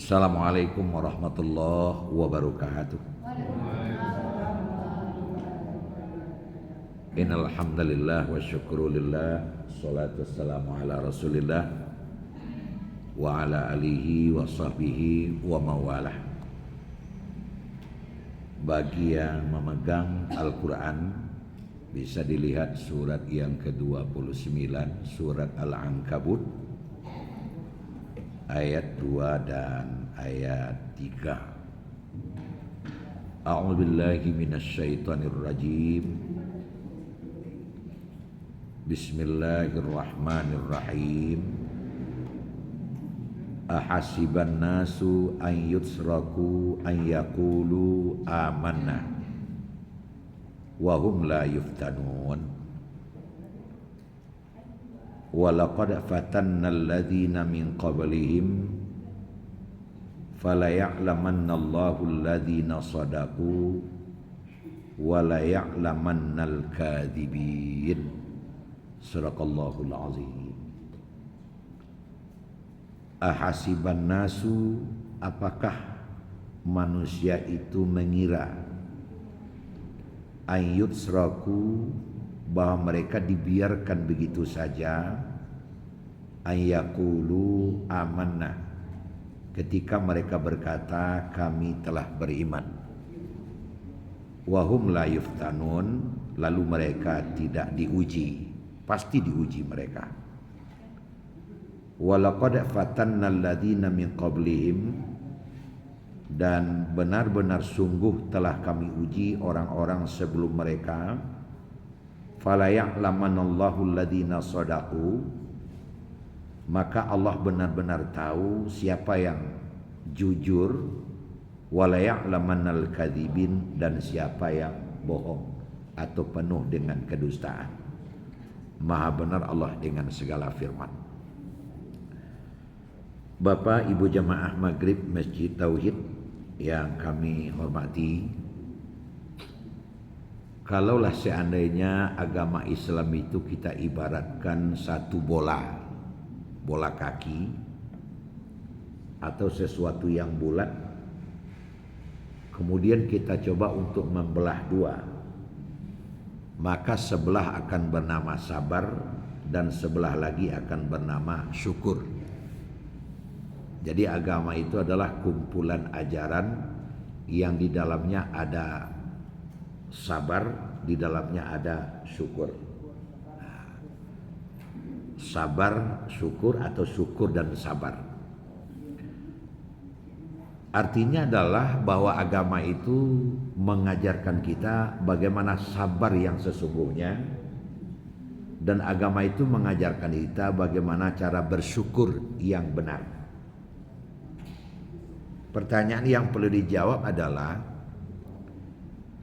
Assalamualaikum warahmatullahi wabarakatuh. Innal hamdalillah wa syukrulillah, shalatu wassalamu ala Rasulillah wa ala alihi wa sahbihi wa mawalah. Bagi yang memegang Al-Quran bisa dilihat surat yang ke-29, surat Al-Ankabut ayat 2 dan ayat 3. A'udzubillahi minasyaitonirrajim. Bismillahirrahmanirrahim. Ahasiban nasu an yutsraku an yaqulu amanna wa hum la yuftanun. Walaqad fatanna alladhina min qablihim falaya'lamanna Allahu alladhina sadaqu walaya'lamanna al-kadhibin. Sadaqallahul azim. Ahasiban nasu, apakah manusia itu mengira ayyutsraku, bahwa mereka dibiarkan begitu saja, ayyaqulu amanna, ketika mereka berkata kami telah beriman, wahum la yuftanun, lalu mereka tidak diuji. Pasti diuji mereka. Walaqad fatanna alladhina min qablihim, dan benar-benar sungguh telah kami uji orang-orang sebelum mereka. Falaya'lamanallahu alladhina sadaqu, maka Allah benar-benar tahu siapa yang jujur. Walaya'lamannal kadzibin, dan siapa yang bohong atau penuh dengan kedustaan. Maha benar Allah dengan segala firman. Bapak Ibu jamaah Maghrib Masjid Tauhid yang kami hormati, kalaulah seandainya agama Islam itu kita ibaratkan satu bola kaki atau sesuatu yang bulat, kemudian kita coba untuk membelah dua, maka sebelah akan bernama sabar dan sebelah lagi akan bernama syukur. Jadi agama itu adalah kumpulan ajaran yang di dalamnya ada sabar, di dalamnya ada syukur. Sabar, syukur, atau syukur dan sabar. Artinya adalah bahwa agama itu mengajarkan kita bagaimana sabar yang sesungguhnya, dan agama itu mengajarkan kita bagaimana cara bersyukur yang benar. Pertanyaan yang perlu dijawab adalah,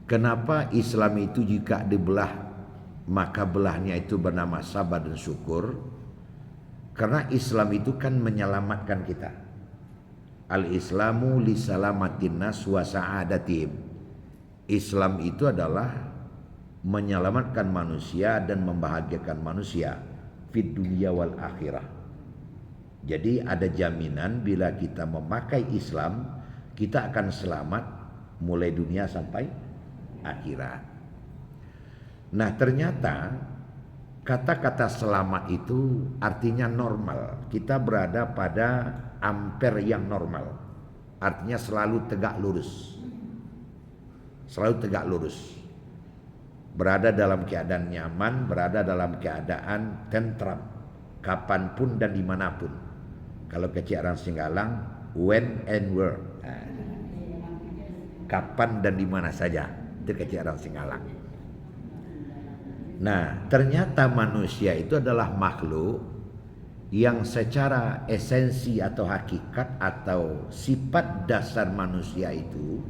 kenapa Islam itu jika dibelah maka belahnya itu bernama sabar dan syukur? Karena Islam itu kan menyelamatkan kita. Al-Islamu li salamatin nas wa sa'adatihim. Islam itu adalah menyelamatkan manusia dan membahagiakan manusia fid dunya wal akhirah. Jadi ada jaminan bila kita memakai Islam, kita akan selamat mulai dunia sampai akhirat. Nah, ternyata kata-kata selamat itu artinya normal. Kita berada pada ampere yang normal. Artinya selalu tegak lurus. Selalu tegak lurus. Berada dalam keadaan nyaman, berada dalam keadaan tentram, kapanpun dan dimanapun. Kalau kecik orang Singgalang, when and where. Kapan dan dimana saja. Itu kecik orang Singgalang. Nah, ternyata manusia itu adalah makhluk yang secara esensi atau hakikat atau sifat dasar manusia itu,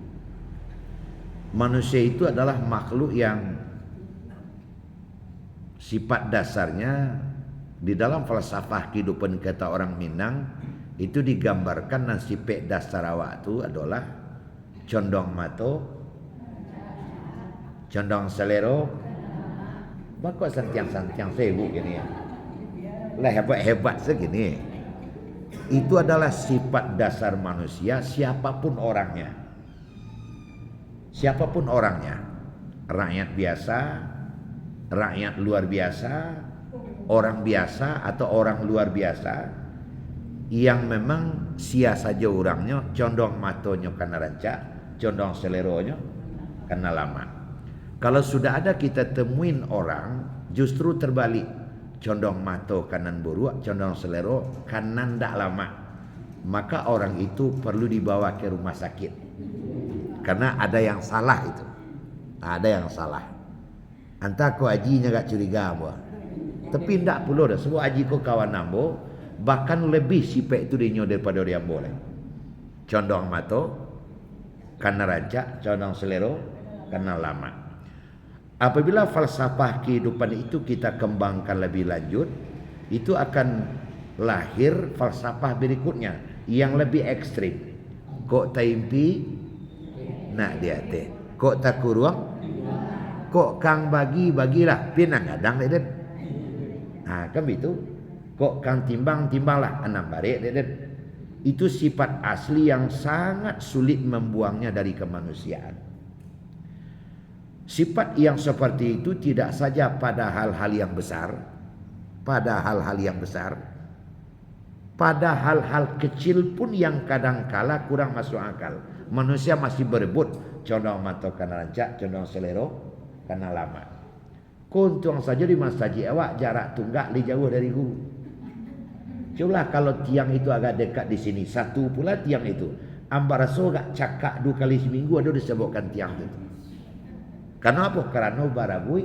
manusia itu adalah makhluk yang sifat dasarnya di dalam falsafah kehidupan kata orang Minang itu digambarkan dan sifat dasar awak itu adalah condong mato, condong selero, bakal santiang-santiang sewu gini ya. Lah hebat-hebat segini. Itu adalah sifat dasar manusia siapapun orangnya. Siapapun orangnya. Rakyat biasa, rakyat luar biasa, orang biasa atau orang luar biasa, yang memang sia saja orangnya, condong matonya karena rancak, condong seleronya karena lama. Kalau sudah ada kita temuin orang justru terbalik, condong mato kanan buruk, condong selero kanan ndak lama, maka orang itu perlu dibawa ke rumah sakit karena ada yang salah itu. Ada yang salah. Entah kau ajinya gak curiga apa, tapi ndak perlu dah. Sebab aji kau kawan nambo, bahkan lebih sipek itu dinyo daripada dia boleh. Condong mato karena rancak, condong selero karena lama. Apabila falsafah kehidupan itu kita kembangkan lebih lanjut, itu akan lahir falsafah berikutnya yang lebih ekstrim. Kok taimpi nak dia teh, kok tak kuruang, kok kang bagilah, pinang gadang deden. Nah, kan itu. Kok kang timbanglah, enam barik deden. Itu sifat asli yang sangat sulit membuangnya dari kemanusiaan. Sifat yang seperti itu tidak saja pada hal-hal yang besar, pada hal-hal kecil pun yang kadangkala kurang masuk akal. Manusia masih berebut, condong mata karena rancak, condong selero karena lama. Kuntung saja di masjid awak jarak tunggak li jauh dari guru. Cobalah kalau tiang itu agak dekat di sini, satu pula tiang itu, ambaraso gak cakak 2 kali seminggu ada disebutkan tiang itu. Karena apa? Karena barabui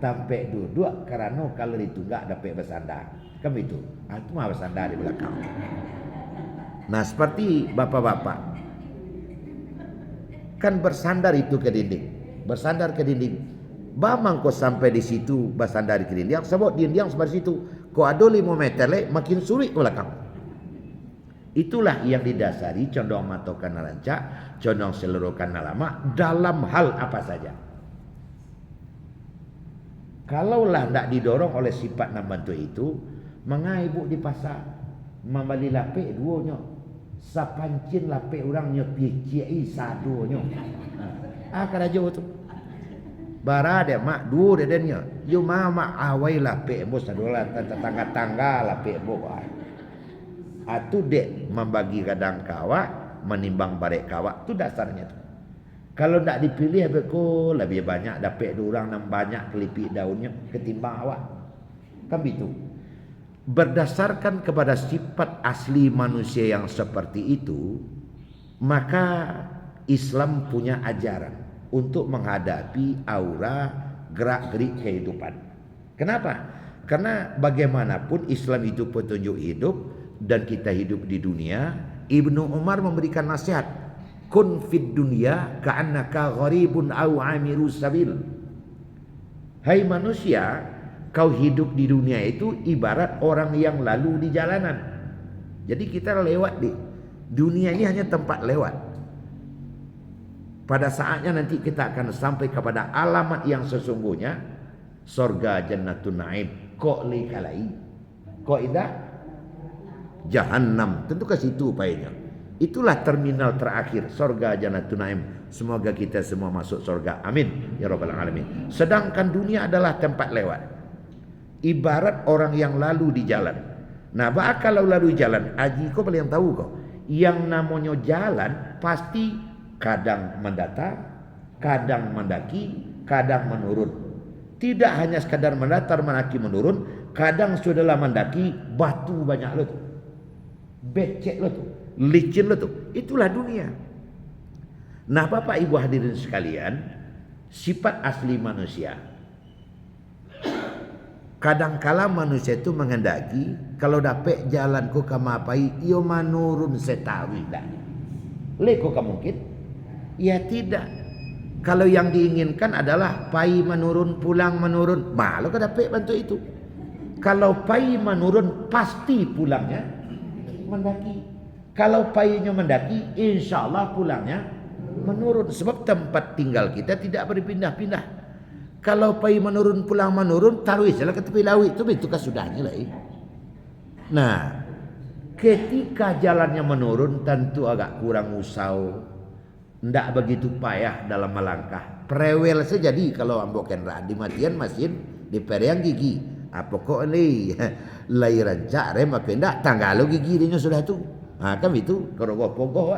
sampai duduk, karena kalau ditunggak dapat bersandar. Kan itu. Itu mah bersandar di belakang. Nah, seperti bapak-bapak kan bersandar itu ke dinding. Bersandar ke dinding. Bamang kau sampai di situ bersandar ke dinding. Sebab dinding seperti situ. Kau ada 5 meter makin sulit ke belakang. Itulah yang didasari condong mata karena rancak, condong selero karena lama dalam hal apa saja. Kalaulah tidak didorong oleh sifat nak bantu itu, mengai ibu di pasar membeli lapik duonya, sapancin lapik orang nyepi ciai sadonya. Kada jauh tu. Bara dia mak duo dedenya. Yo mama awai lapik bos sadola tetangga-tangga lapik bos. Itu dek membagi kadang kawak, menimbang barek kawak, itu dasarnya tu. Kalau tak dipilih lebih banyak dapat orang yang banyak kelipik daunnya ketimbang awak. Kan begitu. Berdasarkan kepada sifat asli manusia yang seperti itu, maka Islam punya ajaran untuk menghadapi aura gerak-gerik kehidupan. Kenapa? Karena bagaimanapun Islam itu petunjuk hidup, dan kita hidup di dunia. Ibnu Umar memberikan nasihat, kun fid dunya ka'annaka gharibun aw amiru sabil. Hai manusia, kau hidup di dunia itu ibarat orang yang lalu di jalanan. Jadi kita lewat di dunia ini, hanya tempat lewat. Pada saatnya nanti kita akan sampai kepada alamat yang sesungguhnya, surga jannatun naim. Kok likalai, kok indah Jahannam, tentu ke situ upayanya. Itulah terminal terakhir, surga jannatun naim. Semoga kita semua masuk surga, amin ya rabbal alamin. Sedangkan dunia adalah tempat lewat, ibarat orang yang lalu di jalan. Nah, kalau lalu di jalan, aji kau paling tahu kau, yang namanya jalan pasti kadang mendatar, kadang mendaki, kadang menurun. Tidak hanya sekadar mendatar, mendaki, menurun, kadang sudahlah mendaki batu banyak lo tuh, becek lo tuh, licin lo tuh. Itulah dunia. Nah, Bapak Ibu hadirin sekalian, sifat asli manusia, kadangkala manusia itu menghendaki kalau dapat jalanku kamapai iyo manurun setawi dah. Leko mungkin? Ya tidak. Kalau yang diinginkan adalah pai menurun, pulang menurun, malu ke dapat bantu itu. Kalau pai menurun pasti pulangnya mendaki. Kalau painya mendaki, insya Allah pulangnya menurun. Sebab tempat tinggal kita tidak berpindah-pindah. Kalau pai menurun, pulang menurun, taruh saja ke tepi laut itu kan sudahnya lah. Nah, Ketika jalannya menurun tentu agak kurang usau, ndak begitu payah dalam melangkah. Prewel saja jadi kalau ambok kendaraan di matian mesin di periang gigi. Apa kok ni lai rancak rem apa ndak tanggalo gigi dia sudah tu. Kan itu korogoh-pogoh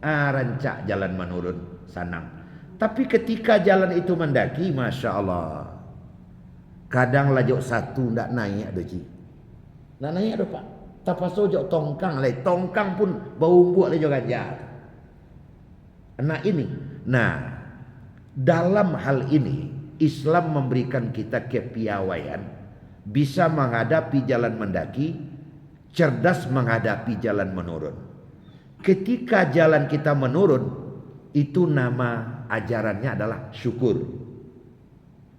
rancak jalan menurun sanang. Tapi ketika jalan itu mendaki, Masya Allah, kadang lajok satu ndak naik doci. Ndak naik ada pak. Tapaso jok tongkang lagi, tongkang pun bau buat lagi ganja. Nah ini, dalam hal ini Islam memberikan kita kepiawaian bisa menghadapi jalan mendaki, cerdas menghadapi jalan menurun. Ketika jalan kita menurun, itu nama ajarannya adalah syukur,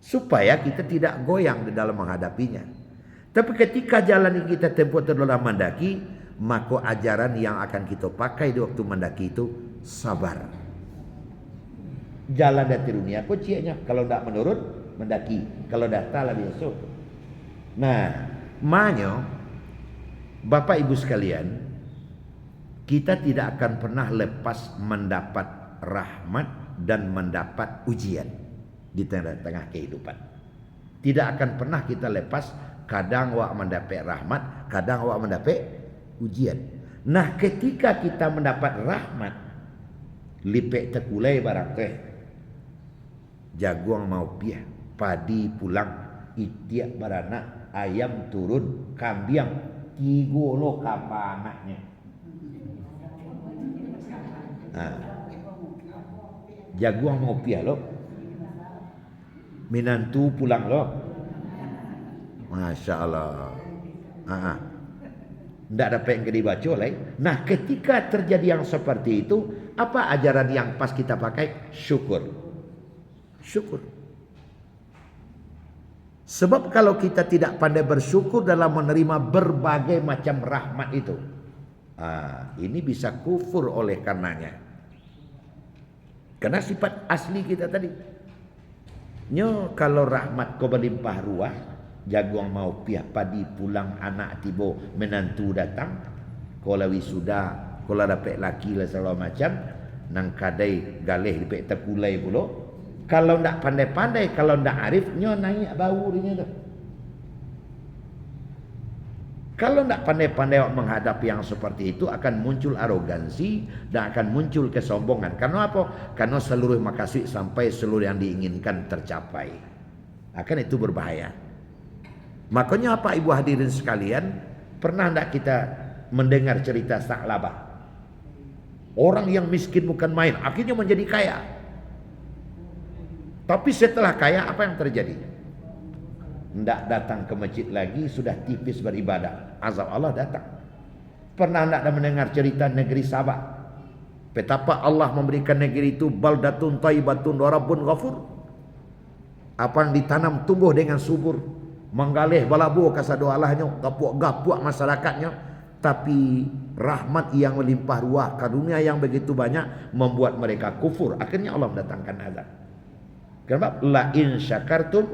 supaya kita tidak goyang di dalam menghadapinya. Tapi ketika jalan yang kita tempuh adalah mendaki, maka ajaran yang akan kita pakai di waktu mendaki itu sabar. Jalan dari dunia kuncinya, kalau tidak menurun mendaki, kalau datang lebih esok. Makanya Bapak Ibu sekalian, kita tidak akan pernah lepas mendapat rahmat dan mendapat ujian di tengah-tengah kehidupan. Tidak akan pernah kita lepas. Kadang awak mendapat rahmat, kadang awak mendapat ujian. Nah, ketika kita mendapat rahmat, lipek tekulai barang teh, jagung mau piah, padi pulang, itiak baranak, ayam turun, kambing tigo lo kapa anaknya. Jagung mau piah lo, minantu pulang lo. Masya Allah. Tidak dapat yang dibaca lagi. Nah, ketika terjadi yang seperti itu, apa ajaran yang pas kita pakai? Syukur. Syukur. Sebab kalau kita tidak pandai bersyukur dalam menerima berbagai macam rahmat itu, ini bisa kufur oleh karenanya. Karena sifat asli kita tadi. Kalau rahmat kau berlimpah ruah, jagung mau piah, padi pulang, anak tibo, menantu datang, kalau wisuda, kalau dapat laki lah segala macam, nang kadai galih dipek terkulai pula. Kalau ndak pandai-pandai, kalau ndak arif, nyo naik bau dia tu. Kalau ndak pandai-pandai menghadapi yang seperti itu, akan muncul arogansi dan akan muncul kesombongan. Karena apa? Karena seluruh makasih sampai seluruh yang diinginkan tercapai. Akan itu berbahaya. Makanya apa ibu hadirin sekalian, pernah tidak kita mendengar cerita Sa'labah? Orang yang miskin bukan main, akhirnya menjadi kaya. Tapi setelah kaya apa yang terjadi? Tidak datang ke masjid lagi, sudah tipis beribadah. Azab Allah datang. Pernah tidak mendengar cerita negeri Sabah? Betapa Allah memberikan negeri itu baldatun thayyibatun wa rabbun ghafur. Apa yang ditanam tumbuh dengan subur. Menggalih balabu kasado Allahnya, gapuak masyarakatnya, tapi rahmat yang melimpah ruah, karunia yang begitu banyak membuat mereka kufur. Akhirnya Allah mendatangkan azab. Kenapa? La in syakartum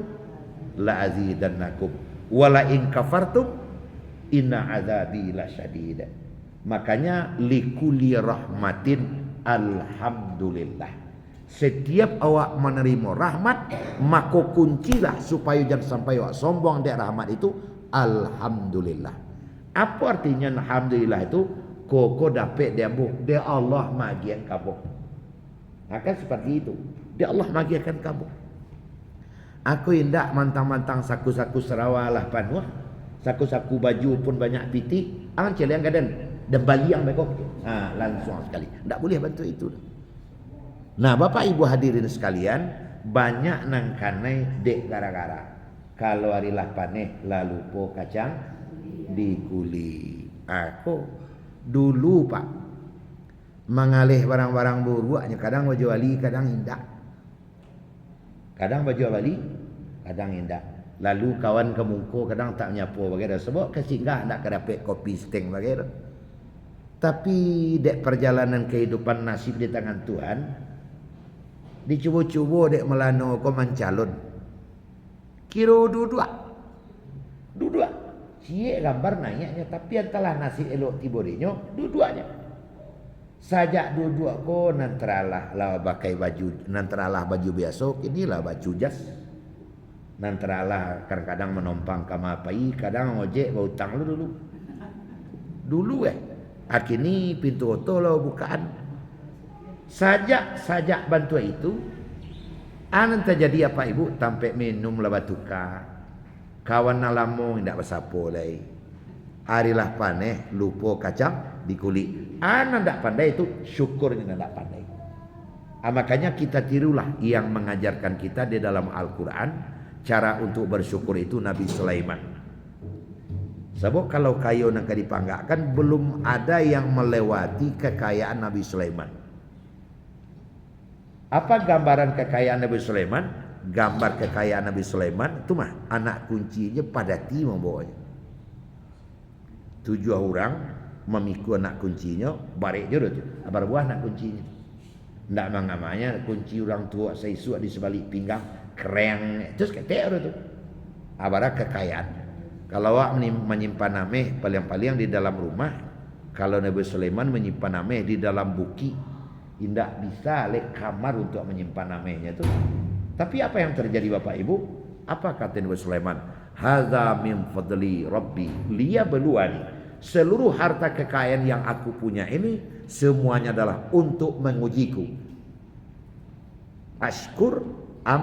la azidannakum wa la in kafartum inna azabi lasyadid. Makanya likulli rahmatin alhamdulillah. Setiap awak menerima rahmat, maka kuncilah supaya jangan sampai awak sombong dari rahmat itu. Alhamdulillah. Apa artinya alhamdulillah itu? Koko dapat dia dia Allah magian kamu. Akan seperti itu. Dia Allah magiakan kamu. Aku indak mantang-mantang saku-saku serawalah panuh, saku-saku baju pun banyak piti. Angan celiang gadan dan baliang bekok. Langsung sekali. Tidak boleh bantu itu. Nah, Bapak Ibu hadirin sekalian, banyak nang kanai dek gara-gara. Kalau harilah paneh lalu po kacang dikuli. Aku dulu Pak mengalih barang-barang buruaknya, kadang baju wali, kadang indah. Kadang baju wali, kadang indah. Lalu kawan kemungko kadang tak menyapu bagai sebab kesinggah nak kedapat kopi steng bagai. Tapi dek perjalanan kehidupan nasib di tangan Tuhan, dicuba-cuba dek melano ko mencalon. Kira dua-dua. cie gambar naiknya, tapi antalah nasi elok tiborinya dua-duanya. Sajak dua-dua ko nantaralah lah pakai baju, nantaralah baju biasa, inilah baju jas. Nantaralah kadang-kadang menompang kamapai, kadang ngojek bawa utang lu dulu. Dulu akhirnya pintu oto lo bukaan. Sajak bantu itu, anan terjadi apa ibu? Tampe minum lah batuka. Kawan nalamo tidak bersapo lagi. Arilah paneh lupa kacang di kulit. Anak tidak pandai itu syukurnya tidak pandai. Makanya kita tirulah yang mengajarkan kita di dalam Al-Quran cara untuk bersyukur itu Nabi Sulaiman. Sebab kalau kayu nak dipanggakkan belum ada yang melewati kekayaan Nabi Sulaiman. Apa gambaran kekayaan Nabi Sulaiman? Gambar kekayaan Nabi Sulaiman itu mah anak kuncinya padati membawanya. 7 orang memikul anak kuncinya, barik je tu. Abar buah anak kuncinya. Ndak mangamanya kunci orang tua seisu di sebalik pinggang kereng terus ketek tu. Abara kekayaan. Kalau awak menyimpan nameh paling-paling di dalam rumah, kalau Nabi Sulaiman menyimpan nameh di dalam buki, tidak bisa lek kamar untuk menyimpan namehnya tu. Tapi apa yang terjadi Bapak Ibu? Apa kata Nabi Sulaiman? Hadza min fadli rabbi liyabluwani. Seluruh harta kekayaan yang aku punya ini semuanya adalah untuk mengujiku. Ashkur am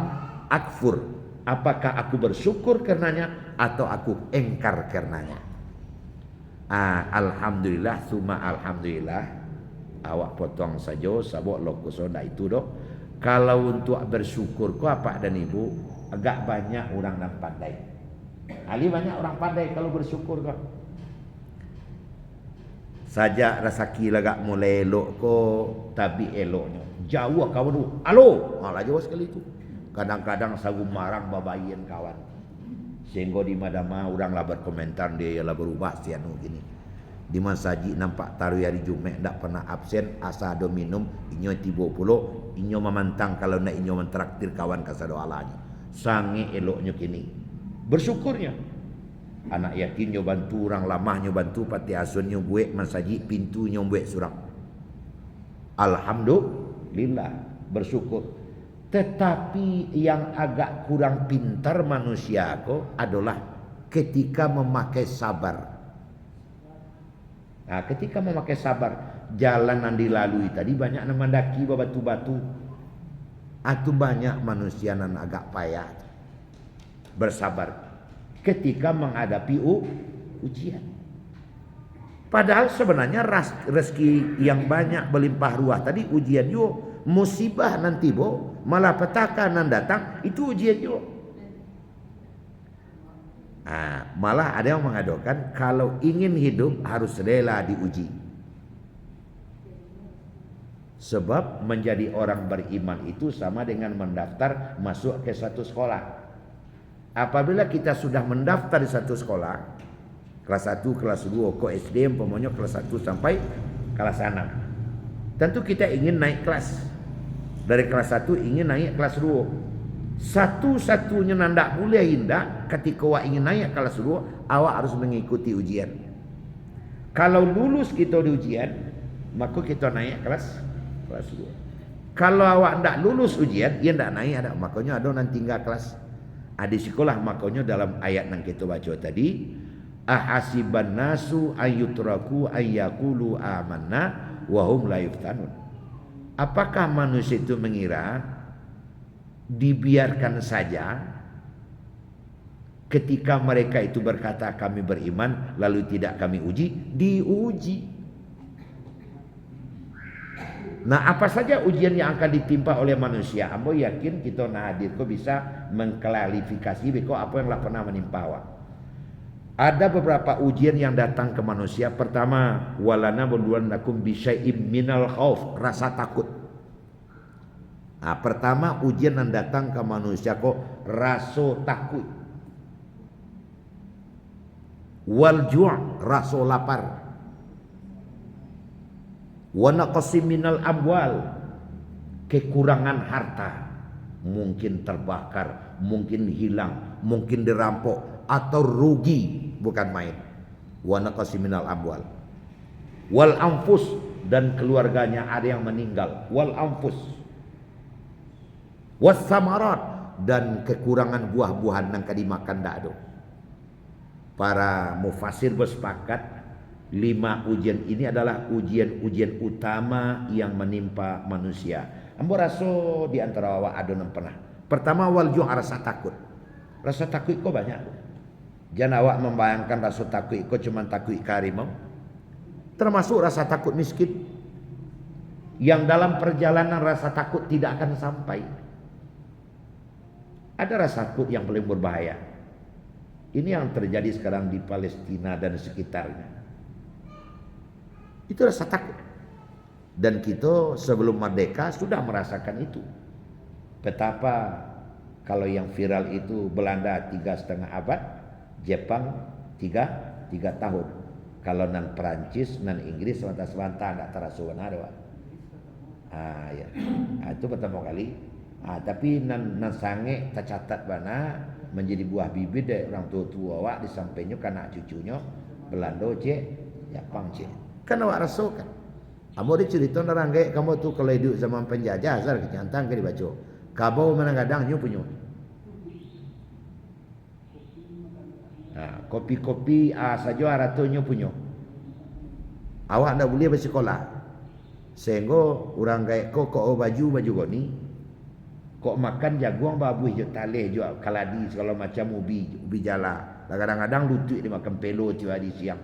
akfur. Apakah aku bersyukur karenanya atau aku engkar karenanya? Alhamdulillah summa alhamdulillah. Awak potong saja sabok lokuso dah itu doh. Kalau untuk bersyukur ko apa dan ibu agak banyak orang yang pandai. Ali banyak orang pandai kalau bersyukur ko. Saja rasaki lagak mulai elok ko tapi eloknya. Jauh kawan tu. Alo, malah jauh sekali tu. Kadang-kadang sagu marang babayen kawan. Sehingga di madama orang lah berkomentar dia lah berubah sianu gini. Di masaji nampak taruh hari Jumat tak pernah absen asa do minum inyo tibo pulo inyo memantang kalau nak inyo mentraktir kawan kasado alanya sange eloknya kini bersyukurnya anak yatim nyo bantu orang lamah nyo bantu pati asun nyo buek masaji pintu nyo buek surang alhamdulillah bersyukur. Tetapi yang agak kurang pintar manusia ko adalah ketika memakai sabar. Nah, ketika memakai sabar, jalan yang dilalui tadi banyak yang mendaki batu-batu. Atau banyak manusia yang agak payah bersabar ketika menghadapi ujian. Padahal sebenarnya rezeki yang banyak berlimpah ruah tadi ujian juga. Musibah nanti malapetaka nan datang itu ujian juga. Malah ada yang mengadukan kalau ingin hidup harus rela diuji. Sebab menjadi orang beriman itu sama dengan mendaftar masuk ke satu sekolah. Apabila kita sudah mendaftar di satu sekolah, kelas 1, kelas 2, ke SD, umpamanya kelas 1 sampai kelas 6. Tentu kita ingin naik kelas. Dari kelas 1 ingin naik kelas 2. Satu-satunya nandak boleh indah ketika awak ingin naik kelas 2, awak harus mengikuti ujian. Kalau lulus kita di ujian, maka kita naik kelas 2. Kalau awak tidak lulus ujian, ia tidak naik ada. Makanya ada nanti tinggal kelas. Di sekolah makanya dalam ayat yang kita baca tadi, ahasiban nasu ayyutraku ayyakulu amanna wahum la yuftanun. Apakah manusia itu mengira dibiarkan saja ketika mereka itu berkata kami beriman lalu tidak kami uji? Diuji. Nah, apa saja ujian yang akan ditimpa oleh manusia? Ambo yakin kita hadir kok bisa mengklarifikasi beko apa yang lah pernah menimpa awak. Ada beberapa ujian yang datang ke manusia. Pertama, walana nakum bisyai'im minal khauf, rasa takut. Nah, pertama ujian yang datang ke manusia kok rasa takut. Wal ju', rasa lapar. Wa naqsim minal amwal, kekurangan harta. Mungkin terbakar, mungkin hilang, mungkin dirampok atau rugi bukan main. Wa naqsi minal amwal wal anfus, dan keluarganya ada yang meninggal, wal anfus was samarat, dan kekurangan buah-buahan yang dimakan dak ada. Para mufasir bersepakat 5 ujian ini adalah ujian-ujian utama yang menimpa manusia. Ambo rasa di antara awak ada yang pernah. Pertama, wal ju' rasa takut. Rasa takut kok banyak. Jangan awak membayangkan rasa takut kok cuma takut harimau. Termasuk rasa takut miskin, yang dalam perjalanan rasa takut tidak akan sampai. Ada rasa takut yang paling berbahaya. Ini yang terjadi sekarang di Palestina dan sekitarnya. Itu rasa takut. Dan kita sebelum merdeka sudah merasakan itu. Betapa kalau yang viral itu Belanda 3,5 abad, Jepang 3 tahun. Kalau nan Perancis, nan Inggris sebentar tidak terasa benar, Pak. Ya. Itu pertama kali. Tapi nan sange tercatat bana menjadi buah bibir dari orang tua awak di sampingnya karena cucunya Belanda Jepang Kan awak rasakan. Kamu dicerita orang kayak kamu tuh kalau hidup zaman penjajah, asal kenyantang ke dibaca. Kabau kadang nyu punya. Kopi-kopi saja aratunya punya. Awak ndak boleh bersekolah. Sehingga orang kayak kok baju ni. Kok makan jagung babu hijau taleh juga kaladi segala macam ubi jala. Kadang-kadang lutut dia makan pelo tiap hari siang.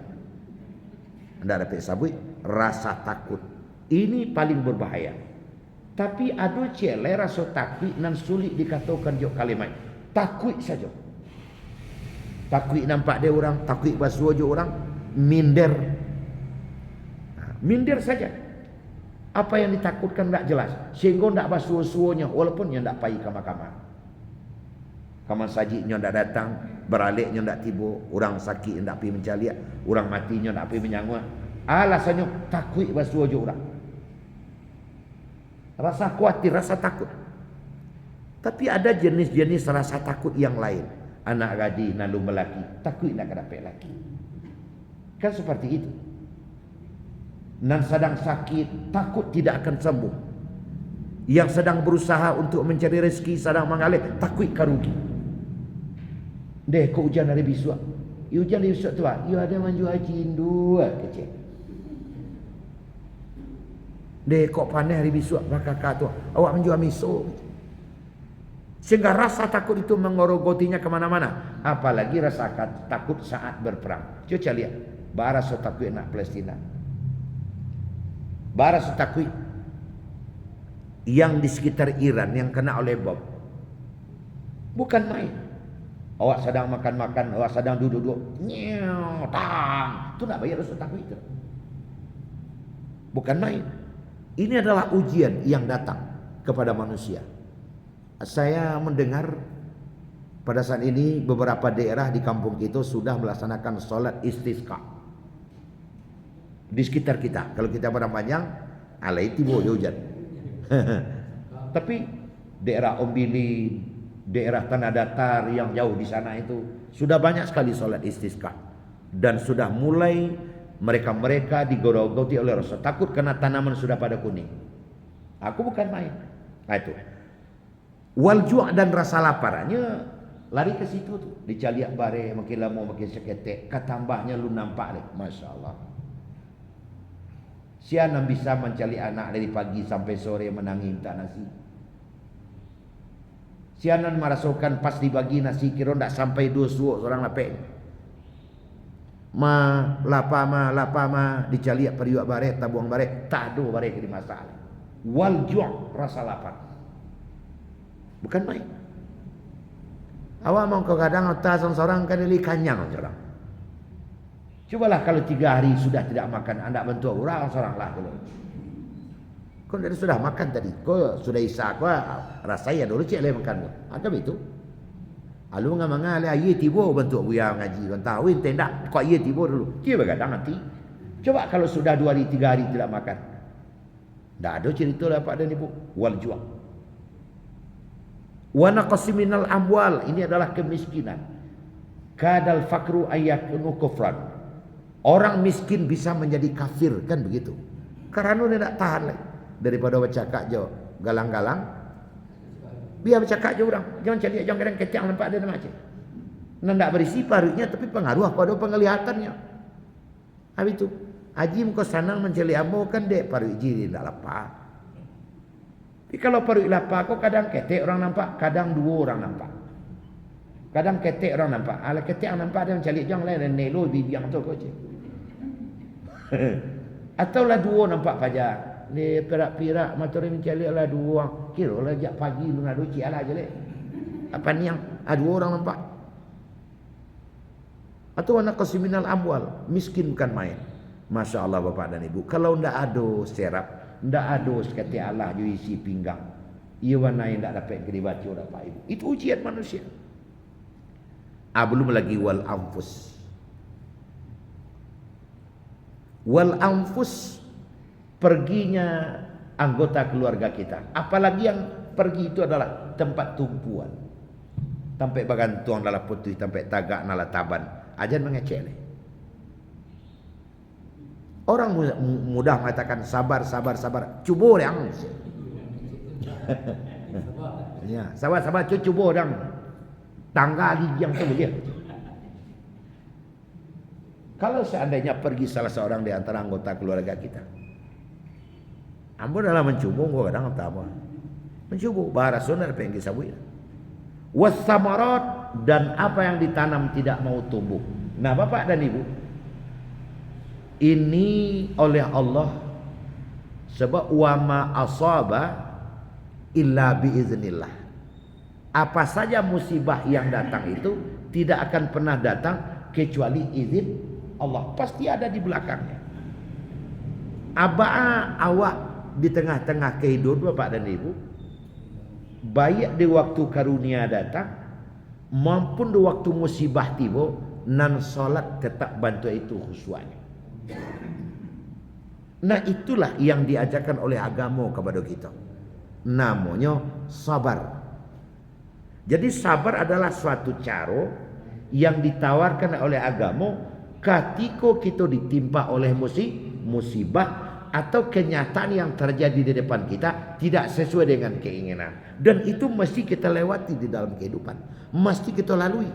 Anda dapat sabut rasa takut. Ini paling berbahaya. Tapi ada cile rasa takut nan sulit dikatakan jo kalimat. Takut saja. Takut nampak dia orang, takut basuh je orang, minder. Minder saja. Apa yang ditakutkan tak jelas. Sehingga tak basuh-suhnya walaupun yang tak pergi kamar-kamar. Kamar sajiknya tak datang, beraliknya tak tiba, orang sakit tak pergi mencaliak, orang matinya tak pergi menyangwa. Alasannya takut basuh je orang. Rasa khawatir, rasa takut. Tapi ada jenis-jenis rasa takut yang lain. Anak gadi nalu melaki, takut nak dapat laki. Kan seperti itu. Nan sedang sakit, takut tidak akan sembuh. Yang sedang berusaha untuk mencari rezeki, sedang mengalir, takut karugi. Deh, kok hujan hari besok? Hujan hari besok tu lah. You ada menjual cindu kecil. Deh, kok panas hari besok? Kakak tu, awak menjual miso. Sehingga rasa takut itu mengorogotinya kemana-mana. Apalagi rasa takut saat berperang. Cuba lihat. Rasa takut nak Palestina. Rasa takut yang di sekitar Iran yang kena oleh bom. Bukan main. Awak sedang makan-makan, awak sedang duduk-duduk. Nyew, tang. Itu nak bayar rasa takut itu. Bukan main. Ini adalah ujian yang datang kepada manusia. Saya mendengar pada saat ini beberapa daerah di kampung kita sudah melaksanakan solat istisqa di sekitar kita. Kalau kita pada panjang, alai tiba hujan. Tapi daerah Ombili, daerah tanah datar yang jauh di sana itu sudah banyak sekali solat istisqa dan sudah mulai mereka digerogoti oleh rasa takut karena tanaman sudah pada kuning. Aku bukan main. Nah itu. Wal ju' dan rasa laparnya lari ke situ tuh, dicaliak bare makin lama makin seketek, katambahnya lu nampak deh, masya-Allah. Siapa bisa mencari anak dari pagi sampai sore menangi minta nasi. Siapa merasakan pas dibagi nasi kira ndak sampai 2 suuk seorang lapek. Lapa dicaliak periuk bare, tabuang bare, tak ada bare ke masalah. Wal ju' rasa lapar. Bukan main. Awak mau kadang otak seorang kan ini kanyang orang. Cobalah kalau 3 hari sudah tidak makan, anda bantu orang seorang lah dulu. Kau tadi sudah makan tadi, kau sudah isa, kau rasanya dulu cik leh makan. Ada begitu. Alu ngamang le aye tibo bantu buya ngaji, kan tahu tenda, kau aye tibo dulu. Dia begadang nanti. Coba kalau sudah 2 hari 3 hari tidak makan. Tak ada cerita lah Pak dan Ibu. Wal ju'. Wa naqsi minal amwal, ini adalah kemiskinan. kadal fakru ayyakunu kufran. Orang miskin bisa menjadi kafir, kan begitu. Karena dia tak tahan lagi. Daripada bercakap je galang-galang, biar bercakap je orang. Jangan cari jangan kadang kecang nampak dia macam. Nak berisi parutnya tapi pengaruh pada penglihatannya. Habis itu haji muka sanang menceli ambo kan dek parut ji tak lapar. Tapi kalau parut lapar kau kadang ketek orang nampak, kadang dua orang nampak. Kadang ketek orang nampak. Ala ketek orang nampak dia menceli jangan lain nelo bibiang tu kau je. Atau lah dua nampak pajak. Ni perak-perak motor menceli lah dua. Kira lah jak pagi lu ngadu cik ala je leh. Apa ni yang dua orang nampak. Atau anak qasiminal amwal, miskin bukan main. Masya Allah bapak dan ibu. Kalau ndak ada serap, ndak ada sekati Allah ju isi pinggang. Ia warna yang ndak dapat kedibaca bapak ibu. Itu ujian manusia. Belum lagi wal anfus. Wal anfus perginya anggota keluarga kita. Apalagi yang pergi itu adalah tempat tumpuan. Sampai bagantuang dalam putih, sampai tagak nala taban. Ajan mengecek ni. Orang mudah mengatakan sabar, sabar, sabar. Cuba yang. Ya, sabar, sabar, cuba orang. Tangga gigi yang tu dia. Kalau seandainya pergi salah seorang di antara anggota keluarga kita, ambo dalam mencuba, gua kadang tak apa. Mencuba, bahasa Sunda apa yang disebut. Wassamarat, dan apa yang ditanam tidak mau tumbuh. Nah bapak dan ibu, ini oleh Allah, sebab wama asaba illa biiznillah. Apa saja musibah yang datang itu tidak akan pernah datang kecuali izin Allah. Pasti ada di belakangnya. Abaa awak di tengah-tengah kehidupan bapak dan ibu, baik di waktu karunia datang maupun di waktu musibah tiba, nan solat tetap bantu itu khusyuknya. Nah itulah yang diajarkan oleh agama kepada kita. Namanya sabar. Jadi sabar adalah suatu cara yang ditawarkan oleh agama ketika kita ditimpa oleh musibah atau kenyataan yang terjadi di depan kita tidak sesuai dengan keinginan, dan itu mesti kita lewati di dalam kehidupan, mesti kita lalui.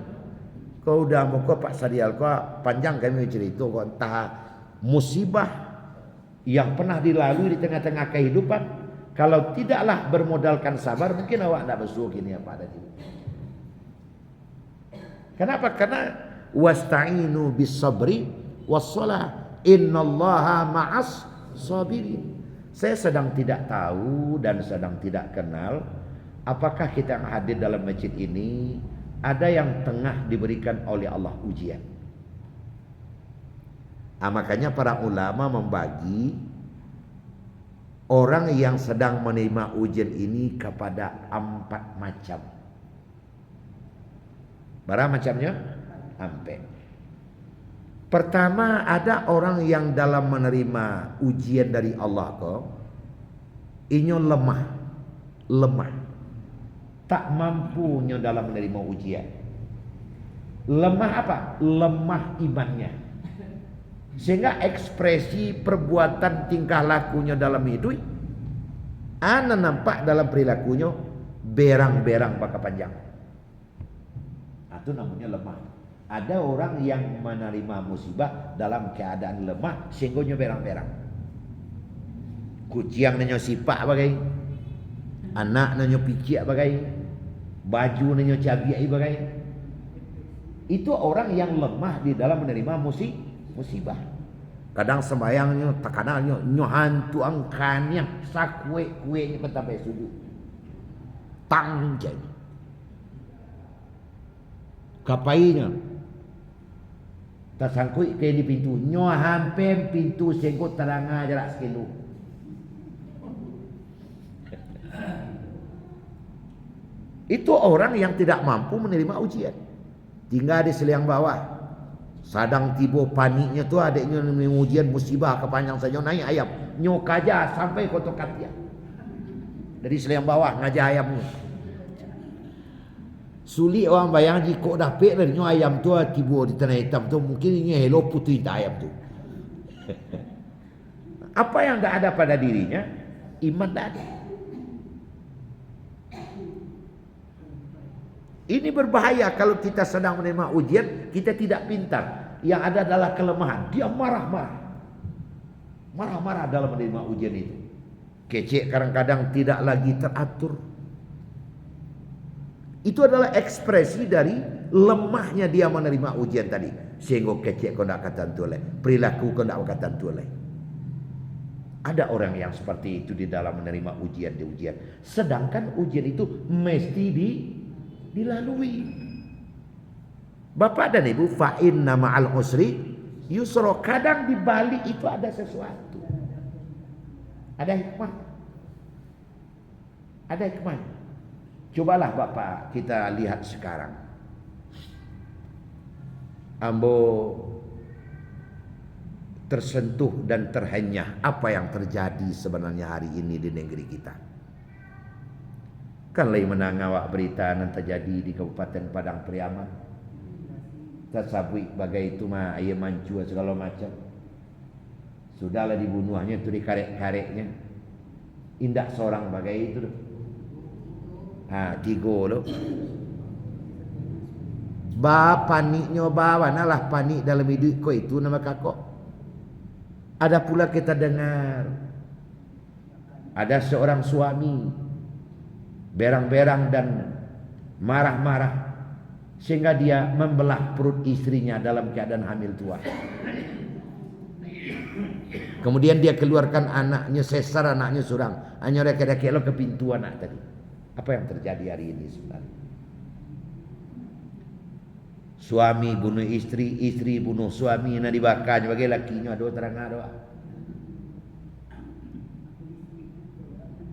Kau udah muka Pak Sadial kau panjang kami cerita kau entah musibah yang pernah dilalui di tengah-tengah kehidupan, kalau tidaklah bermodalkan sabar mungkin awak tidak bersuah kini apa ada. Kenapa? Karena wasta'inu bis sabri wassalah innallaha ma'as sabirin. Saya sedang tidak tahu dan sedang tidak kenal apakah kita yang hadir dalam masjid ini ada yang tengah diberikan oleh Allah ujian. Makanya para ulama membagi orang yang sedang menerima ujian ini kepada 4 macam. Berapa macamnya? 4. Pertama, ada orang yang dalam menerima ujian dari Allah kau, inyo lemah, tak mampunya dalam menerima ujian. Lemah apa? Lemah imannya. Sehingga ekspresi perbuatan tingkah lakunya dalam hidup, ana nampak dalam perilakunya berang-berang pakai panjang. Itu namanya lemah. Ada orang yang menerima musibah dalam keadaan lemah sehingga berang-berang. Kucing nanyo sipak bagai, anak nanyo picik bagai, baju nanyo cabiai bagai. Itu orang yang lemah di dalam menerima musibah. Kadang sembayangnya tekanannya nyo hantu angkannya sakwe-kuenya sampai sujud. Tang jadi. Kapainya tersangkut ke di pintu nyo hampir pintu sengkut teranga jarak sekilo. Itu orang yang tidak mampu menerima ujian, tinggal di seliang bawah. Sadang tiba paniknya tu adiknya menerima ujian musibah kepanjang saja naik ayam nyo kaja sampai kotokan dia dari seliang bawah ngajak ayamnya. Sulit orang bayang jika dapet lah nyo ayam tu tiba di tanah hitam tu mungkin ini hello putih tak ayam tu. Apa yang tak ada pada dirinya, iman tak ada. Ini berbahaya kalau kita sedang menerima ujian, kita tidak pintar. Yang ada adalah kelemahan. Dia marah-marah. Marah-marah dalam menerima ujian itu. Kecek kadang-kadang tidak lagi teratur. Itu adalah ekspresi dari lemahnya dia menerima ujian tadi. Sehingga kecek kau nak kata tulai. Perilaku kau nak kata tulai. Ada orang yang seperti itu di dalam menerima ujian di ujian. Sedangkan ujian itu mesti dilalui. Bapak dan Ibu, fa inna ma'al usri yusra. Kadang di balik itu ada sesuatu. Ada hikmah. Ada hikmah. Cobalah Bapak kita lihat sekarang. Ambo tersentuh dan terhenyah apa yang terjadi sebenarnya hari ini di negeri kita. Kan lagi menang awak berita yang terjadi di Kabupaten Padang Pariaman. Tersabui bagai itu mah ayam mancu segala macam. Sudahlah dibunuhnya itu dikarek-kareknya. Indak seorang bagai itu. Tiga lo. Paniknya bawa nalah panik dalam hidup kau itu nama kakak. Ada pula kita dengar ada seorang suami berang-berang dan marah-marah sehingga dia membelah perut istrinya dalam keadaan hamil tua. Kemudian dia keluarkan anaknya, sesar anaknya surang. Hanya reka-reka lo ke pintu anak tadi. Apa yang terjadi hari ini sebenarnya? Suami bunuh istri, istri bunuh suami, nak dibakar sebagai lakinya ada terang ada.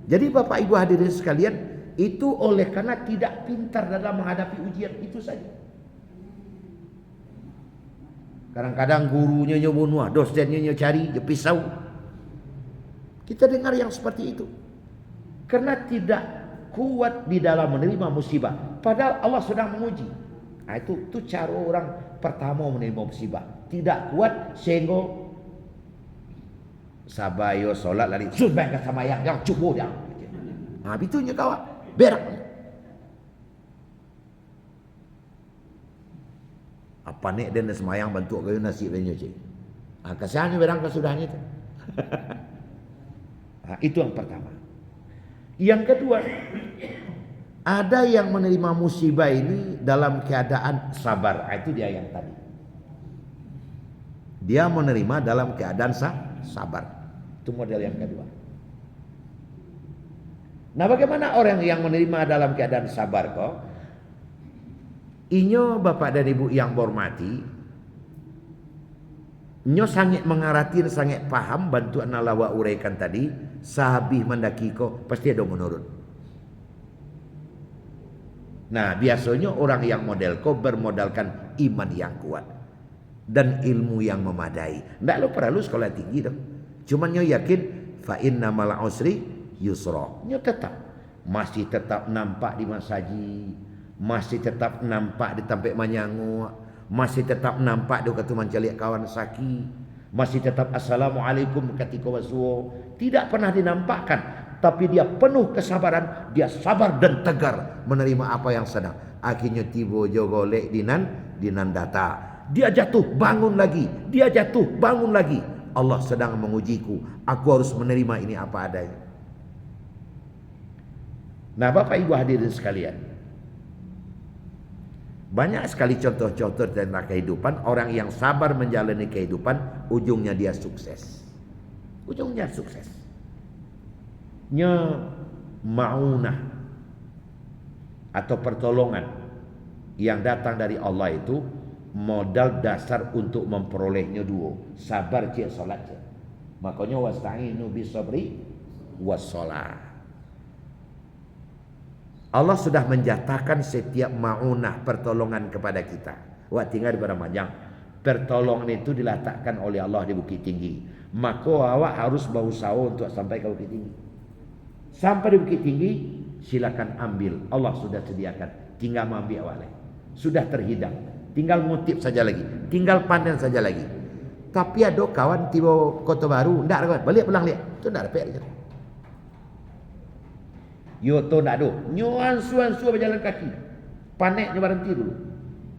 Jadi Bapak Ibu hadirin sekalian, itu oleh karena tidak pintar dalam menghadapi ujian itu saja. Kadang-kadang gurunya bunuh, dosennya cari pisau. Kita dengar yang seperti itu. Karena tidak kuat di dalam menerima musibah. Padahal Allah sedang menguji. Nah, itu cara orang pertama menerima musibah. Tidak kuat sehingga sabayo solat lari sumbang ke sama yang cukup dia. Nah, bitunya kawan berak. Apa nek dan semayang bantu kayu nasi banyak cik. Kasihannya berang kesudahnya itu. Nah, itu yang pertama. Yang kedua, ada yang menerima musibah ini dalam keadaan sabar. Itu dia yang tadi. Dia menerima dalam keadaan sabar. Itu model yang kedua. Nah, bagaimana orang yang menerima dalam keadaan sabar kok? Inyo Bapak dan Ibu yang hormati, nyo sangat mengarati, sangat paham bantu analawa uraikan tadi. Sahabih mendaki kok pasti ada menurut. Nah, biasanya orang yang model kok bermodalkan iman yang kuat dan ilmu yang memadai. Ndak lo perlu sekolah tinggi dong. Cuman nyo yakin fa innamal usri yusra. Nyo masih tetap nampak di masaji, masih tetap nampak di tampek manyangu, masih tetap nampak di ketuman caliak kawan saki, masih tetap assalamualaikum ketika wasuo. Tidak pernah dinampakkan, tapi dia penuh kesabaran, dia sabar dan tegar menerima apa yang sedang. Akhirnya tiba jogolek dinan data. Dia jatuh bangun lagi, dia jatuh bangun lagi. Allah sedang mengujiku, aku harus menerima ini apa adanya. Nah, Bapak Ibu hadirin sekalian, banyak sekali contoh-contoh tentang kehidupan. Orang yang sabar menjalani kehidupan, ujungnya dia sukses. Ujungnya sukses. Ma'unah atau pertolongan yang datang dari Allah itu modal dasar untuk memperolehnya dua. Sabar cik solat cik. Makanya wasta'inu bisabri wassalah. Allah sudah menjatakan setiap ma'unah pertolongan kepada kita. Wah, tinggal di Baramajang. Pertolongan itu diletakkan oleh Allah di Bukit Tinggi. Maka awak harus berusaha untuk sampai ke Bukit Tinggi. Sampai di Bukit Tinggi, silakan ambil. Allah sudah sediakan. tinggal mengambil awal. Sudah terhidang, tinggal ngutip saja lagi, tinggal panen saja lagi. Tapi ada kawan tiba Kota Baru, ndak ada, balik pulang lihat, tu ndak dapat aja. Yo tu ndak ada, nyuan-suan berjalan kaki. Paneknya berhenti dulu.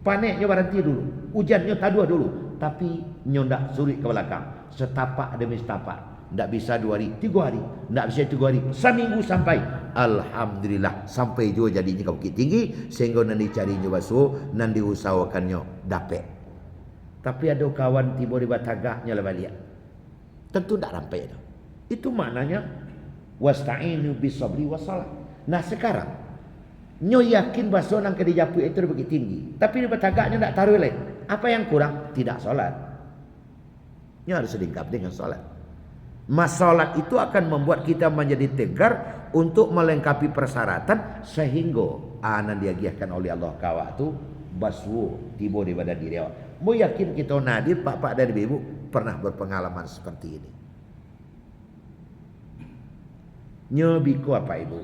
Paneknya berhenti dulu. Hujannya taduh dulu. Tapi nyo ndak surit ke belakang. Setapak demi setapak. Ndak bisa 2 hari, 3 hari. Ndak bisa 3 hari, seminggu sampai. Alhamdulillah sampai juga jadinya ke Bukit Tinggi sehingga nanti cari nyo basuh, nanti usahakannya dapat. Tapi ada kawan tiba di Batagahnya lah balik. Tentu ndak sampai itu. Itu maknanya wasta'inu bisabri wassalah. Nah sekarang nyo yakin basuh nang ke dijapuk itu di Bukit Tinggi, tapi di Batagahnya ndak taruh lain. Apa yang kurang? Tidak salat. Nyo harus dilengkapi dengan salat. Masalah itu akan membuat kita menjadi tegar untuk melengkapi persyaratan sehingga anak diagiahkan oleh Allah kawak tu baswu tiba di badan diri awak. Mau yakin kita nadir pak dan ibu pernah berpengalaman seperti ini. Nyobiku apa ibu?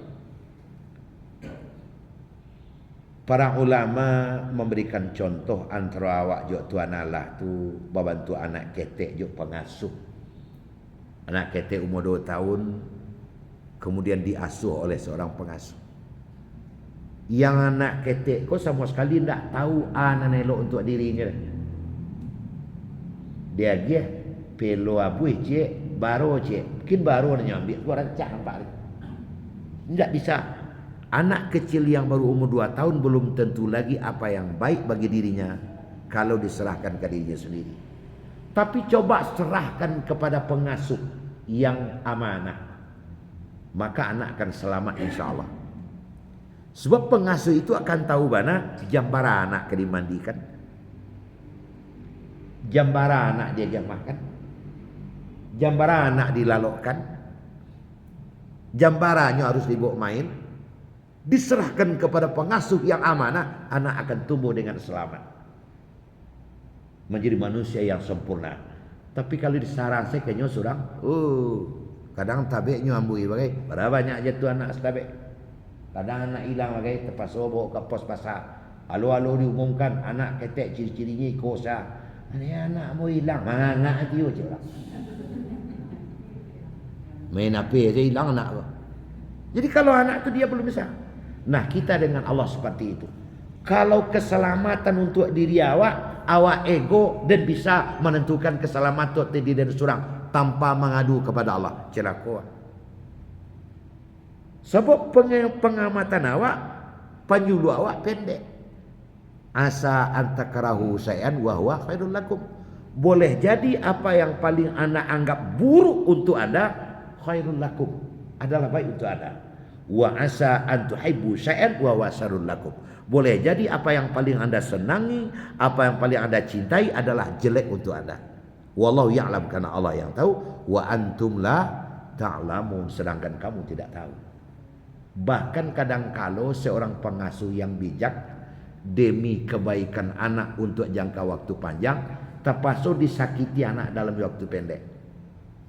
Para ulama memberikan contoh antara awak jok tuan Allah tu membantu anak ketek jok pengasuh. Anak ketek umur 2 tahun kemudian diasuh oleh seorang pengasuh. Yang anak ketek kok sama sekali tidak tahu anak elok untuk dirinya. Dia dia pelo abu cek baru cek mungkin baru nyambil gua rancak nampak. Tidak bisa. Anak kecil yang baru umur 2 tahun belum tentu lagi apa yang baik bagi dirinya kalau diserahkan ke dirinya sendiri. Tapi coba serahkan kepada pengasuh yang amanah, maka anak akan selamat insya Allah. Sebab pengasuh itu akan tahu mana jambara anak ke dimandikan, jambara anak dia makan, jambara anak dilalokkan, jambaranya harus dibawa main. Diserahkan kepada pengasuh yang amanah, anak akan tumbuh dengan selamat, menjadi manusia yang sempurna. Tapi kalau disarang saya kayaknya surang, kadang tabeknya ambui bagai, berapa banyak aja tu anak setabek. Kadang anak hilang bagai, terpaksa bawa ke pos pasar. Alo diumumkan anak ketek ciri-cirinya kosa. Ini anak mau hilang, mana dia je lah. Main apa aja hilang anak. Jadi kalau anak tu dia belum bisa. Nah kita dengan Allah seperti itu. Kalau keselamatan untuk diri awak ego dan bisa menentukan keselamatan diri dan surang tanpa mengadu kepada Allah. Celaka. Sebab pengamatan awak, penyuluh awak pendek. Asa antakarahu sayan wa huwa khairul lakum. Boleh jadi apa yang paling anda anggap buruk untuk anda khairul lakum, adalah baik untuk anda. Wa asa an tuhibbu syai'an wa huwa syarrul lakum. Boleh jadi apa yang paling anda senangi, apa yang paling anda cintai adalah jelek untuk anda. Wallahu ya'lam, karena Allah yang tahu. Wa antum la ta'lamun, sedangkan kamu tidak tahu. Bahkan kadang-kala seorang pengasuh yang bijak demi kebaikan anak untuk jangka waktu panjang terpaksa disakiti anak dalam waktu pendek.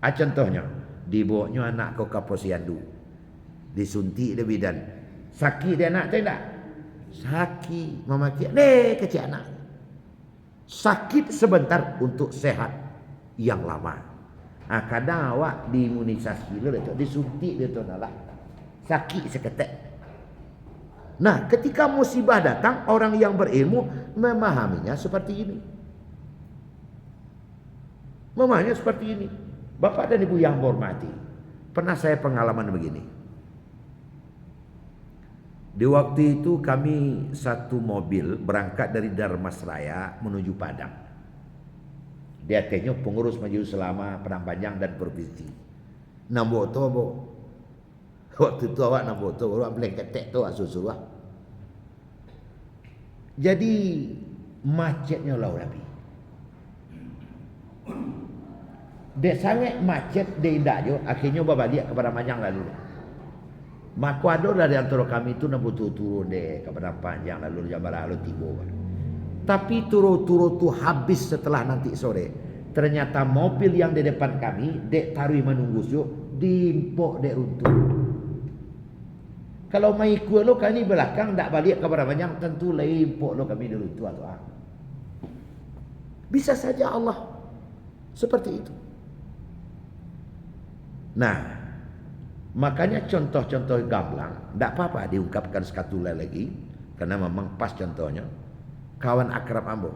Contohnya dibawanya anak ke posyandu, disuntik dia bidan, sakit dia anak tidak? Sakit mama kia kecil anak, sakit sebentar untuk sehat yang lama. Kadang awak diimunisasi dia disuntik dia tu nak sakit seketek. Nah ketika musibah datang, orang yang berilmu memahaminya seperti ini, memahaminya seperti ini. Bapak dan ibu yang hormati, pernah saya pengalaman begini. Di waktu itu kami satu mobil berangkat dari Darmasraya menuju Padang. Di atasnya pengurus Majelis Ulama Padang Panjang dan provinsi. Nambok tu bu. Waktu itu awak nambok tu baru ambil ketek tu susu. Jadi macetnya lah Nabi. Dia sangat macet dia indah je. Akhirnya berbalik kepada Panjang lalu. Maka ada dari antara kami itu nak turun deh kepada Panjang lalu Jambara lalu tiba. Tapi turun tu habis setelah nanti sore. Ternyata mobil yang di depan kami dek tarui menunggu syuk diimpok dek runtuh. Kalau mai ikut lo kami belakang tak balik kepada banyak, tentu lempok lo kami dulu tua-tua. Bisa saja Allah seperti itu. Nah, makanya contoh-contoh gamblang tak apa-apa diungkapkan sekatula lagi, karena memang pas contohnya. Kawan akrab ambo,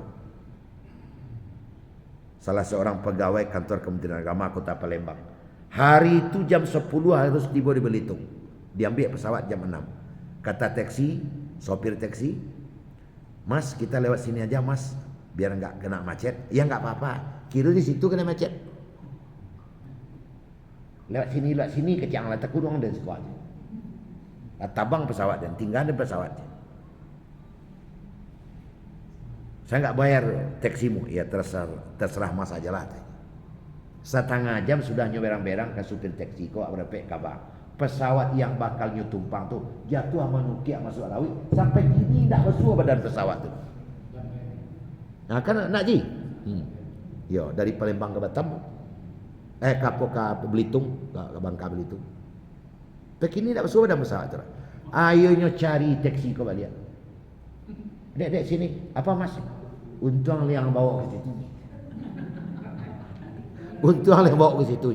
salah seorang pegawai kantor Kementerian Agama Kota Palembang. Hari itu jam 10 harus tiba di Belitung. Diambil pesawat jam 6. Kata taksi, sopir taksi, "Mas, kita lewat sini aja, Mas, biar enggak kena macet." "Ya enggak apa-apa. Kira di situ kena macet." Lewat sini keciang latak kurung dan sebagainya. Tabang pesawat dan tinggal di pesawat. "Saya enggak bayar taksimu." "Ya terserah Mas aja lah." Setengah jam sudah nyoberang-berang ke supir taksi, kok berapa kabar. Pesawat yang bakal tumpang tuh jatuh sama nukiak masuk laut, sampai gini tak bersuah badan pesawat tuh. Nah kan nak ji, yo dari Palembang ke Batam, ke Belitung, ke Bangka Belitung. Begini tak bersuah badan pesawat tuh. Ayonya cari taksi kau balik. Dek sini, apa Mas? Untung yang bawa ke situ. Untung yang bawa ke situ.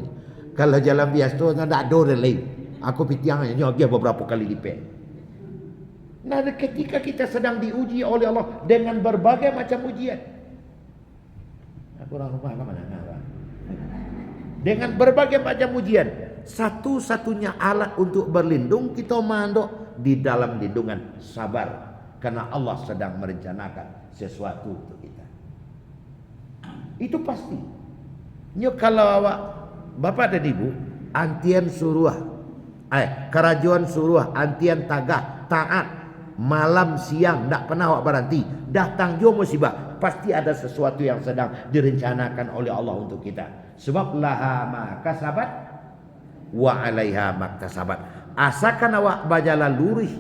Kalau jalan biasa tu tak ada orang lain. Aku pitiangnya dia beberapa kali lipat. Nah, ketika kita sedang diuji oleh Allah dengan berbagai macam ujian. Aku orang rumah ke mana? Dengan berbagai macam ujian, satu-satunya alat untuk berlindung kita mandok di dalam lindungan sabar, karena Allah sedang merencanakan sesuatu untuk kita. Itu pasti. Kalau awak bapak dan ibu antian suruh kerajaan suruh antian tagah taat malam siang tak pernah awak berhenti, datang jo musibah, pasti ada sesuatu yang sedang direncanakan oleh Allah untuk kita. Sebab laha ma kasabat wa 'alaiha maktasabat. Asalkan awak berjalan lurus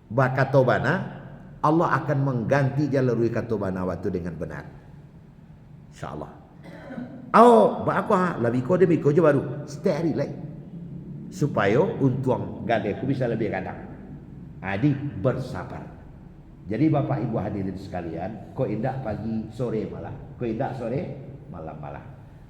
bakatobana, Allah akan mengganti jalan lurus katobana waktu dengan benar, insyaallah. Aku lebih kode miko je baru setiap hari lagi, supaya untung gadeku bisa lebih kadang. Adi bersabar. Jadi Bapak Ibu hadirin sekalian, kau indah pagi sore malam, kau indah sore malam.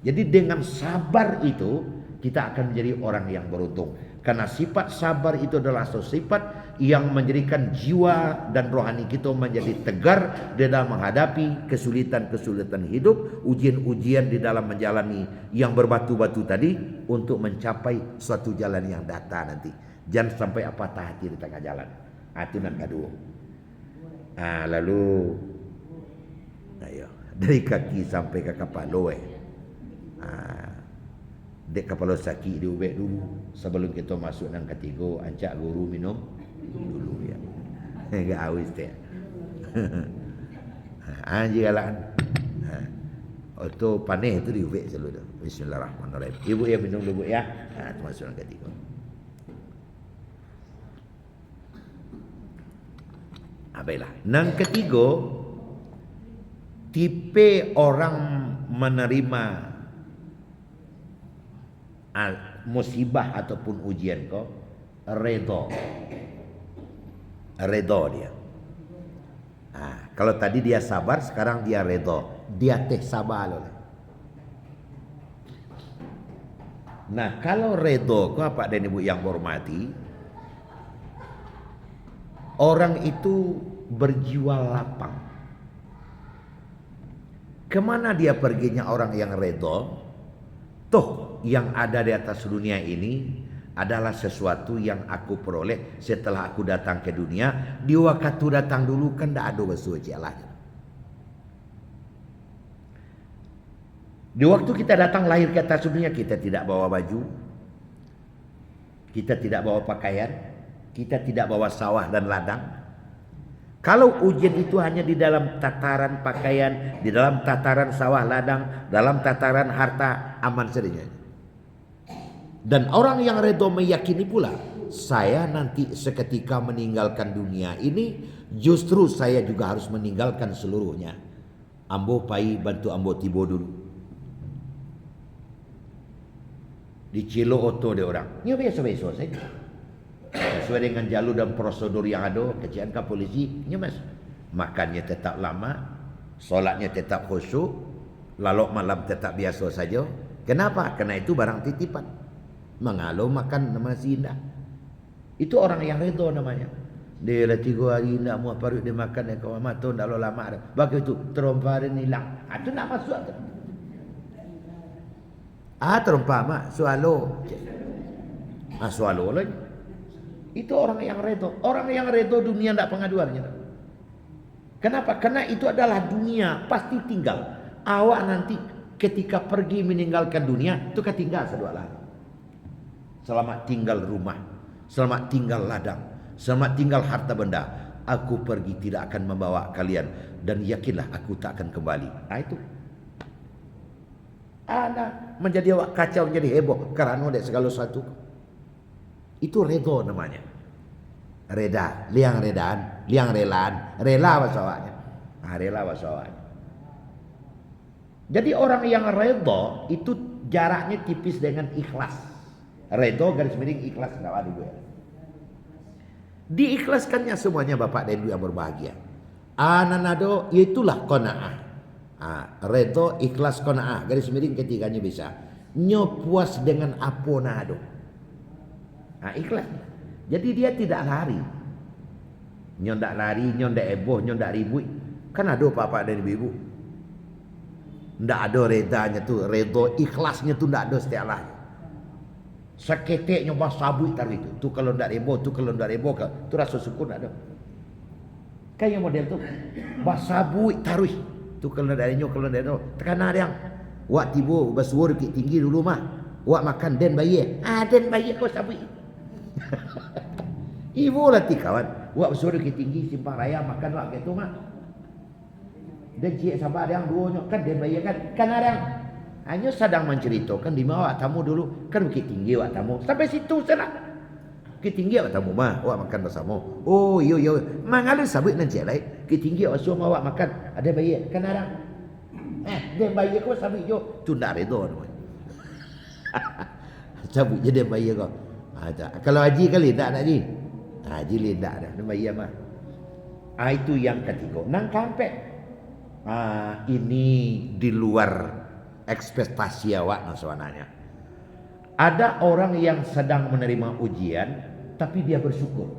Jadi dengan sabar itu kita akan menjadi orang yang beruntung. Karena sifat sabar itu adalah sifat yang menjadikan jiwa dan rohani kita menjadi tegar di dalam menghadapi kesulitan-kesulitan hidup, ujian-ujian di dalam menjalani yang berbatu-batu tadi, untuk mencapai suatu jalan yang datang nanti. Jangan sampai patah hati di tengah jalan. Itu yang kedua. Lalu dari kaki sampai ke kepala. Dek kepala sakit diubek dulu sebelum kita masuk nang ketiga, ajak guru minum dulu ya. Enggak haus teh. Anjiralan. Itu panih itu diubek selalu dah. Bismillahirrahmanirrahim. Ibu ya minum dulu ya. Masuk nang ketiga. Baiklah. Nang ketiga, tipe orang menerima musibah ataupun ujian kau redha dia. Kalau tadi dia sabar, sekarang dia redha, dia teh sabar loh. Nah, kalau redha kau Pak dan Ibu yang hormati, orang itu berjiwa lapang. Kemana dia perginya orang yang redha? Toh yang ada di atas dunia ini adalah sesuatu yang aku peroleh setelah aku datang ke dunia. Di waktu datang dulu kan tidak ada sesuatu lah. Di waktu kita datang lahir ke atas dunia, kita tidak bawa baju, kita tidak bawa pakaian, kita tidak bawa sawah dan ladang. Kalau ujian itu hanya di dalam tataran pakaian, di dalam tataran sawah ladang, dalam tataran harta, aman saja. Dan orang yang redha meyakini pula, saya nanti seketika meninggalkan dunia ini, justru saya juga harus meninggalkan seluruhnya. Ambo pai bantu ambo tibo dulu. Dicilo oto dia orang. Ini biasa saja. sesuai dengan jalur dan prosedur yang ada, kecian ke polisi, nyemas. Makannya tetap lama, solatnya tetap khusyuk, lalu malam tetap biasa saja. Kenapa? Karena itu barang titipan. Mengalau makan masih indah. Itu orang yang redha namanya. Dia dah 3 hari nak muat parut dia makan dia kawan mata dah lama dah. Bagi itu terompa dia hilang. Itu nak masuk tu. Terompa mak sualo. Sualo lagi. Itu orang yang redha. Orang yang redha dunia tak pengaduannya. Kenapa? Karena itu adalah dunia pasti tinggal. Awak nanti ketika pergi meninggalkan dunia itu ketinggal sedualah. Selamat tinggal rumah, selamat tinggal ladang, selamat tinggal harta benda. Aku pergi tidak akan membawa kalian dan yakinlah aku tak akan kembali. Itu. Ada menjadi awak kacau, menjadi heboh kerana ada segala sesuatu. Itu redha namanya. Reda, liang redaan, liang relaan, rela bahasa awaknya. Rela bahasa awaknya. Jadi orang yang redha itu jaraknya tipis dengan ikhlas. Redha garis miring ikhlas enggak ada gue. Diikhlaskannya semuanya Bapak dan Ibu yang berbahagia. Ananado itulah qanaah. Redha, ikhlas, qanaah garis miring ketiganya bisa. Nyo puas dengan apa nado. Ikhlas. Jadi dia tidak lari. Nyo ndak lari, nyo ndak heboh, nyo ndak ribut. Kan ada Bapak dan Ibu. Ndak ada redanya tu, redha ikhlasnya tu ndak ada setiap lah. Seketiknya basabui taruh itu. Tu kalau ndak rebo, tu kalau ndak rebo, tu rasa syukur ndak ada. Kayak model tu. Basabui taruh. Tu kalau ndak renyo, kalau ndak renyo. Tekan ada yang wak tibo basuur ki tinggi dulu mah. Wak makan den bayi. Den bayi kau sabui. Ibu latih kawan. Wak basuur ki tinggi simpang raya makan wak gitu mah. Dan cik sabar yang dua kan den bayi kan ada yang hanya sedang menceritakan di mana wak tamu dulu kan bukit tinggi wak tamu sampai situ salah bukit tinggi wak tamu mah wak makan bersama. Oh yo mangalu sabut nan cek lai bukit tinggi wak suruh wak makan ada bayi kan ada dia bayi kau sabut yo tu ndak redha namanya. Sabut je dia bayi kau. Kalau haji kali tak nak haji. Haji lindak dah dia bayi mah. Itu yang ketiga. Nang kampek. Ini di luar ekspektasi awak nasawananya. Ada orang yang sedang menerima ujian tapi dia bersyukur.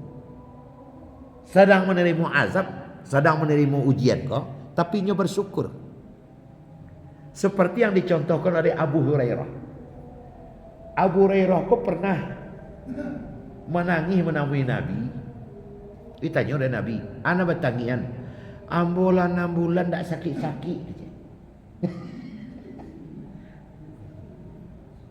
Sedang menerima azab, sedang menerima ujian kok, tapi dia bersyukur. Seperti yang dicontohkan oleh Abu Hurairah. Abu Hurairah kok pernah menangis menemui Nabi. Ditanya oleh Nabi, ana bertangian, ambulan 6 bulan tak sakit-sakit.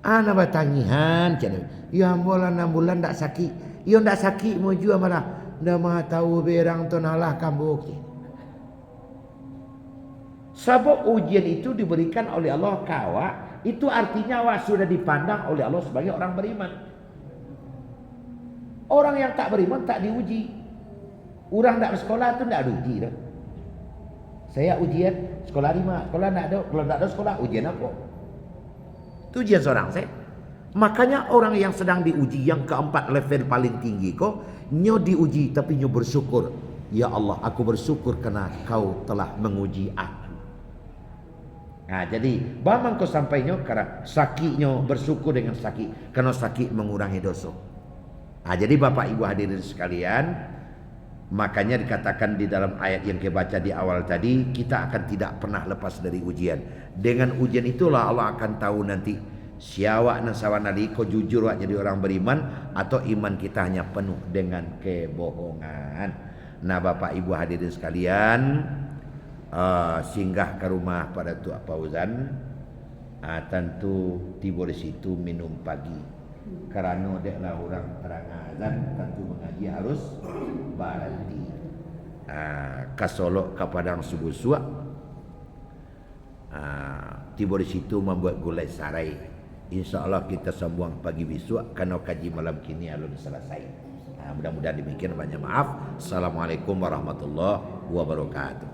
Ana bertangihan macam ya ambulan 6 bulan tak sakit. Yo ndak sakit mau jua malah ndak mah tahu berang tonalah kambuk. Sebab ujian itu diberikan oleh Allah kawa, itu artinya awak sudah dipandang oleh Allah sebagai orang beriman. Orang yang tak beriman tak diuji. Orang tak bersekolah tu tak diuji dah. Saya ujian sekolah 5, sekolah tak ada, kalau tak ada sekolah ujian apa? Itu ujian seorang saya. Makanya orang yang sedang diuji yang keempat level paling tinggi kok nyo diuji tapi nyo bersyukur. Ya Allah, aku bersyukur karena kau telah menguji aku. Jadi bagaimana kau sampainya karena sakitnya bersyukur dengan sakit karena sakit mengurangi dosa. Jadi Bapak Ibu hadirin sekalian, makanya dikatakan di dalam ayat yang kita baca di awal tadi, kita akan tidak pernah lepas dari ujian. Dengan ujian itulah Allah akan tahu nanti siapa nan sawanali kau jujur wak jadi orang beriman atau iman kita hanya penuh dengan kebohongan. Nah Bapak Ibu hadirin sekalian, singgah ke rumah pada Tuak Fauzan, tentu tiba di situ minum pagi. Kerana deklah orang terang azan tentu mengaji harus berhenti. Kasolok ke padang subuh suak. Tiba di situ membuat gulai sarai. InsyaAllah kita sambung pagi besok karena kaji malam kini alun selesai. Mudah-mudahan demikian, banyak maaf. Assalamualaikum warahmatullahi wabarakatuh.